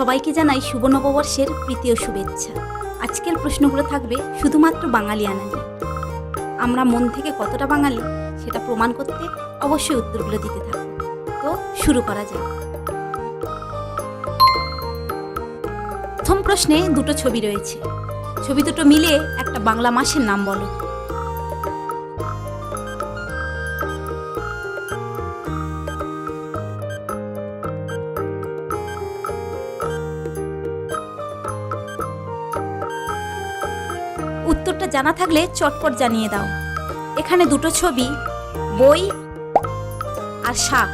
সবাইকে জানাই শুভ নববর্ষের প্রীতি ও শুভেচ্ছা। আজকের প্রশ্নগুলো থাকবে শুধুমাত্র বাঙালিয়ানা নিয়ে। আমরা মন থেকে কতটা বাঙালি সেটা প্রমাণ করতে অবশ্যই উত্তরগুলো দিতে থাকবো। তো শুরু করা যাক। প্রথম প্রশ্নে দুটো ছবি রয়েছে। ছবি দুটো মিলে একটা বাংলা মাসের নাম বলো। উত্তরটা জানা থাকলে চটপট জানিয়ে দাও। এখানে দুটো ছবি, বই আর শাক,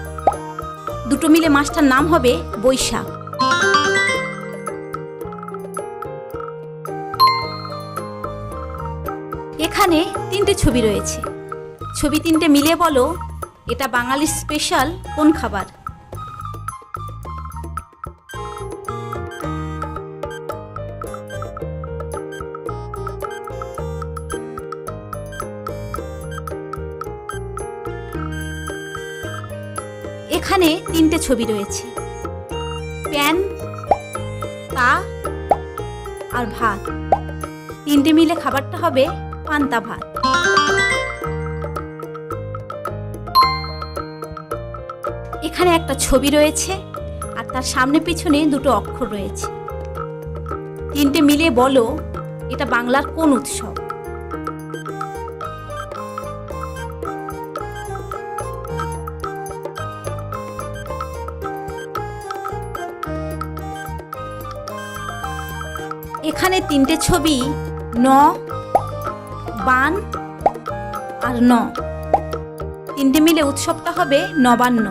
দুটো মিলে মাসটার নাম হবে বৈশাখ। এখানে তিনটে ছবি রয়েছে। ছবি তিনটে মিলে বলো এটা বাঙালির স্পেশাল কোন খাবার। এখানে তিনটে ছবি রয়েছে, প্যান, তা আর ভাত। তিনটে মিলে খাবারটা হবে পান্তা ভাত। এখানে একটা ছবি রয়েছে আর তার সামনে পিছনে দুটো অক্ষর রয়েছে। তিনটে মিলে বলো এটা বাংলার কোন উৎসব। এখানে তিনটে ছবি, ন, বান আর ন। তিনটে মিলে উৎসবটা হবে নবান্ন।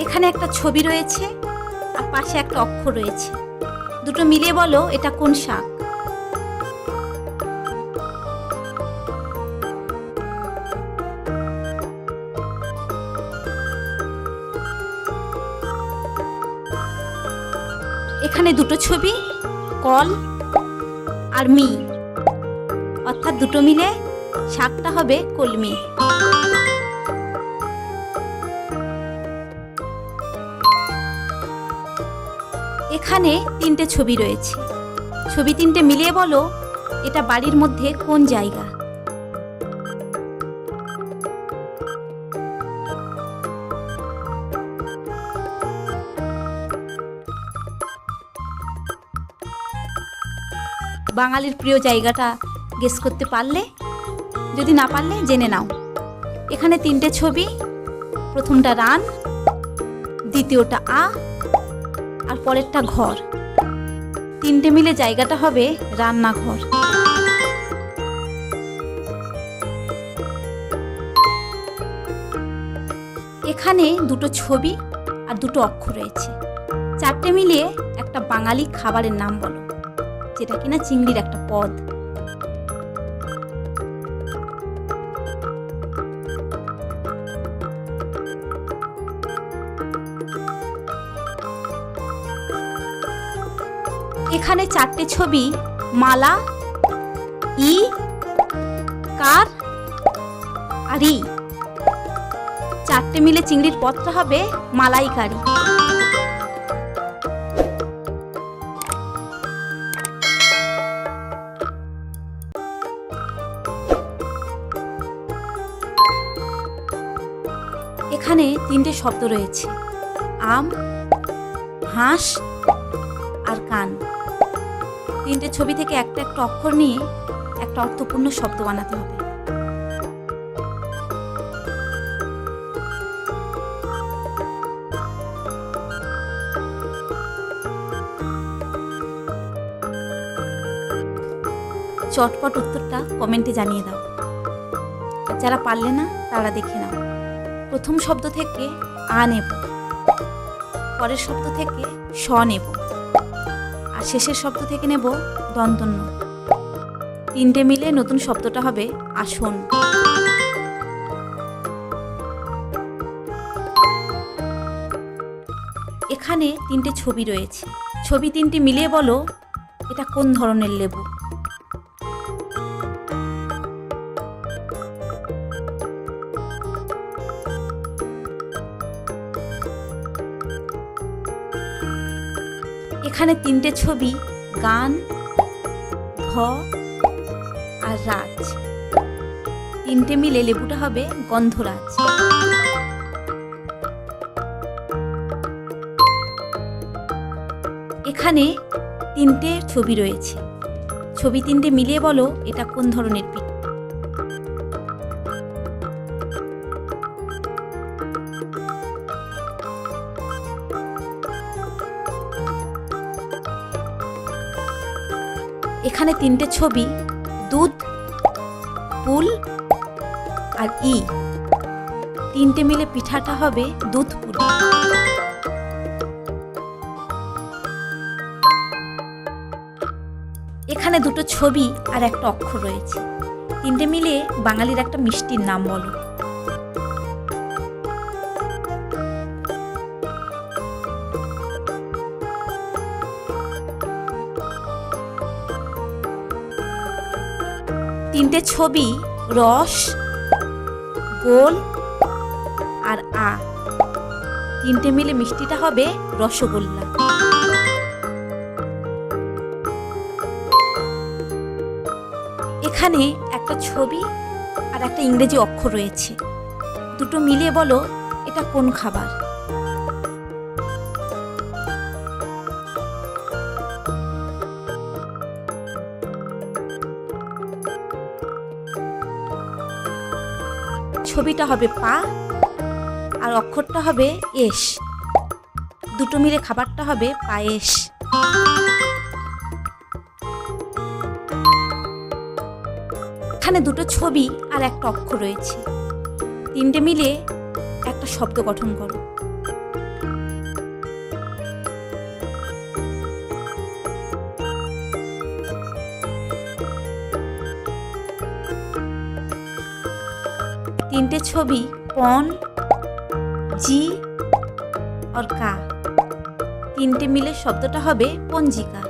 এখানে একটা ছবি রয়েছে আর পাশে একটা অক্ষর রয়েছে। দুটো মিলিয়ে বলো এটা কোন শাক। এখানে দুটো ছবি, কল আর মি, অর্থাৎ দুটো মিলে শাকটা হবে কলমি। এখানে তিনটে ছবি রয়েছে। ছবি তিনটে মিলিয়ে বলো এটা বাড়ির মধ্যে কোন জায়গা। বাঙালির প্রিয় জায়গাটা গেস করতে পারলে, যদি না পারলে জেনে নাও। এখানে তিনটে ছবি, প্রথমটা রান, দ্বিতীয়টা আর পরেরটা ঘর। তিনটে মিলে জায়গাটা হবে রান্নাঘর। এখানে দুটো ছবি আর দুটো অক্ষর রয়েছে। চারটে মিলিয়ে একটা বাঙালি খাবারের নাম বলো, যেটা কিনা চিংড়ির একটা পদ। এখানে চারটে ছবি, মালা, ই, কার আর ই। চারটে মিলে চিংড়ির পদটা হবে মালাইকারি। এখানে তিনটে শব্দ রয়েছে, আম, হাঁস আর কান। তিনটে ছবি থেকে একটা একটা অক্ষর নিয়ে একটা অর্থপূর্ণ শব্দ বানাতে হবে। চটপট উত্তরটা কমেন্টে জানিয়ে দাও। আর যারা পারলে না তারা দেখে নাও। প্রথম শব্দ থেকে আ নেব, পরের শব্দ থেকে স নেব, আর শেষের শব্দ থেকে নেব দন্তন্য। তিনটে মিলে নতুন শব্দটা হবে আসন। এখানে তিনটে ছবি রয়েছে। ছবি তিনটি মিলিয়ে বলো এটা কোন ধরনের লেবু। এখানে তিনটে ছবি, গান, ধ আর রাজ। তিনটে মিলে লেবুটা হবে গন্ধরাজ। এখানে তিনটে ছবি রয়েছে। ছবি তিনটে মিলিয়ে বলো এটা কোন ধরনের পিঠে। এখানে তিনটে ছবি, দুধ, পুল আর ই। তিনটে মিলে পিঠাটা হবে দুধ পুলি। এখানে দুটো ছবি আর একটা অক্ষর রয়েছে। তিনটে মিলে বাঙালির একটা মিষ্টির নাম বলো। তিনটে ছবি, রস, গোল আর আ। তিনটে মিলে মিষ্টিটা হবে রসগোল্লা। এখানে একটা ছবি আর একটা ইংরেজি অক্ষর রয়েছে। দুটো মিলিয়ে বলো এটা কোন খাবার। ছবিটা হবে পা আর অক্ষরটা হবে এস। দুটো মিলে খাবারটা হবে পায়েস। এখানে দুটো ছবি আর একটা অক্ষর রয়েছে। তিনটে মিলে একটা শব্দ গঠন করো। তিনটে ছবি, পন, জি और का। তিনটে মিলে শব্দটা হবে পঞ্জিকা।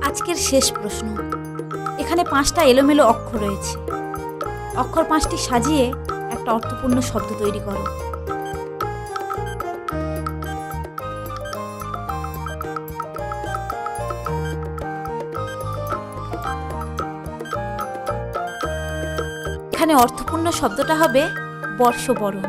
আজকের শেষ প্রশ্ন। এখানে 5টা এলোমেলো অক্ষর রয়েছে। অক্ষর 5টি সাজিয়ে একটা অর্থপূর্ণ শব্দ তৈরি করো। এখানে অর্থপূর্ণ শব্দটা হবে বর্ষবরণ।